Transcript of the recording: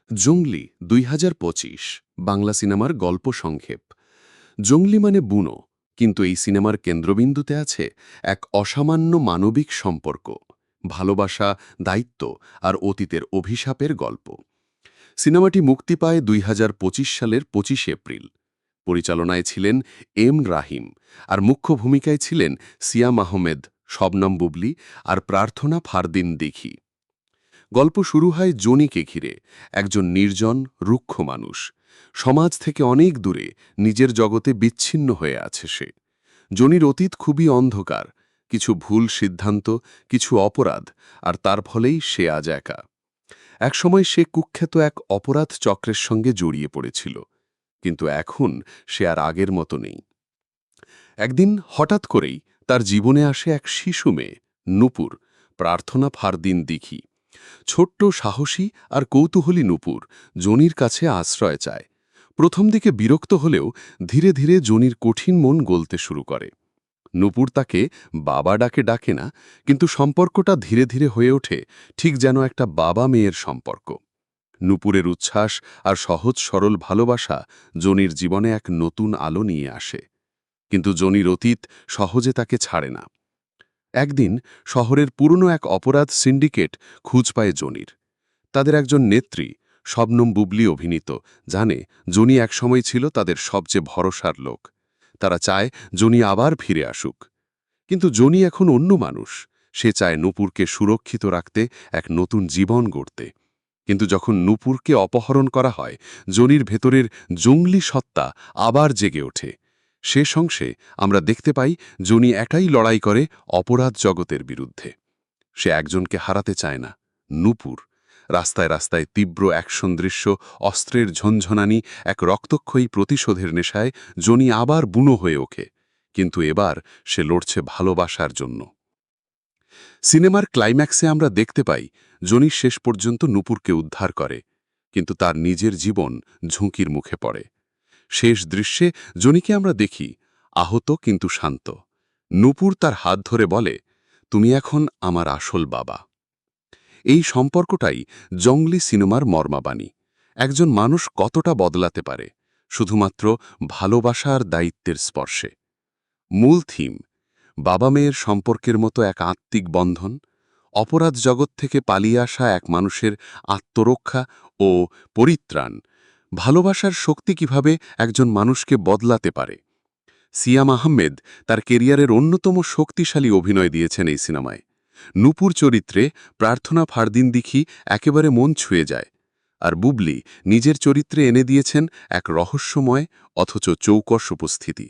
জংলি ২০২৫ বাংলা সিনেমার গল্প সংক্ষেপ। জংলি মানে বুনো, কিন্তু এই সিনেমার কেন্দ্রবিন্দুতে আছে এক অসামান্য মানবিক সম্পর্ক, ভালোবাসা, দায়িত্ব আর অতীতের অভিশাপের গল্প। সিনেমাটি মুক্তি পায় ২০২৫ সালের ২৫ এপ্রিল। পরিচালনায় ছিলেন এম রাহিম, আর মুখ্য ভূমিকায় ছিলেন সিয়াম আহমেদ, শবনম বুবলি আর প্রার্থনা ফারদিন দিঘি। গল্প শুরু হয় জনিকে ঘিরে, একজন নির্জন, রুক্ষ মানুষ। সমাজ থেকে অনেক দূরে, নিজের জগতে বিচ্ছিন্ন হয়ে আছে সে। জনির অতীত খুবই অন্ধকার, কিছু ভুল সিদ্ধান্ত, কিছু অপরাধ, আর তার ফলেই সে আজ একা। একসময় সে কুখ্যাত এক অপরাধ চক্রের সঙ্গে জড়িয়ে পড়েছিল, কিন্তু এখন সে আর আগের মতো নেই। একদিন হঠাৎ করেই তার জীবনে আসে এক শিশু মেয়ে, নূপুর, প্রার্থনা ফারদিন দিঘি। ছোট্ট, সাহসী আর কৌতূহলী নূপুর জনির কাছে আশ্রয় চায়। প্রথম দিকে বিরক্ত হলেও ধীরে ধীরে জনির কঠিন মন গলতে শুরু করে। নূপুর তাকে বাবা ডাকে না, কিন্তু সম্পর্কটা ধীরে ধীরে হয়ে ওঠে ঠিক যেন একটা বাবা মেয়ের সম্পর্ক। নূপুরের উচ্ছ্বাস আর সহজ সরল ভালোবাসা জনির জীবনে এক নতুন আলো নিয়ে আসে। কিন্তু জনির অতীত সহজে তাকে ছাড়ে না। একদিন শহরের পুরনো এক অপরাধ সিন্ডিকেট খুঁজ পায় জনির। তাদের একজন নেত্রী, শবনম বুবলি অভিনীত, জানে জনি একসময় ছিল তাদের সবচেয়ে ভরসার লোক। তারা চায় জনি আবার ফিরে আসুক। কিন্তু জনি এখন অন্য মানুষ। সে চায় নূপুরকে সুরক্ষিত রাখতে, এক নতুন জীবন গড়তে। কিন্তু যখন নূপুরকে অপহরণ করা হয়, জনির ভেতরের জঙ্গলি সত্তা আবার জেগে ওঠে। শেষ অংশে আমরা দেখতে পাই জনি একাই লড়াই করে অপরাধ জগতের বিরুদ্ধে। সে একজনকে হারাতে চায় না, নূপুর। রাস্তায় রাস্তায় তীব্র অ্যাকশন দৃশ্য, অস্ত্রের ঝনঝনানি, এক রক্তক্ষয়ী প্রতিশোধের নেশায় জনি আবার বুনো হয়ে ওঠে। কিন্তু এবার সে লড়ছে ভালোবাসার জন্য। সিনেমার ক্লাইম্যাক্সে আমরা দেখতে পাই জনি শেষ পর্যন্ত নূপুরকে উদ্ধার করে, কিন্তু তার নিজের জীবন ঝুঁকির মুখে পড়ে। শেষ দৃশ্যে জনিকে আমরা দেখি আহত কিন্তু শান্ত। নূপুর তার হাত ধরে বলে, তুমি এখন আমার আসল বাবা। এই সম্পর্কটাই জংলি সিনেমার মর্মাবাণী। একজন মানুষ কতটা বদলাতে পারে শুধুমাত্র ভালোবাসা আর দায়িত্বের স্পর্শে। মূল থিম বাবা মেয়ের সম্পর্কের মতো এক আত্মিক বন্ধন, অপরাধ জগৎ থেকে পালিয়ে আসা এক মানুষের আত্মরক্ষা ও পরিত্রাণ। ভালোবাসার শক্তি কিভাবে একজন মানুষকে বদলাতে পারে। সিয়াম আহমেদ তার কেরিয়ারের অন্যতম শক্তিশালী অভিনয় দিয়েছেন এই সিনেমায়। নূপুর চরিত্রে প্রার্থনা ফারদিন দিঘি একেবারে মন ছুঁয়ে যায়, আর বুবলি নিজের চরিত্রে এনে দিয়েছেন এক রহস্যময় অথচ চৌকস উপস্থিতি।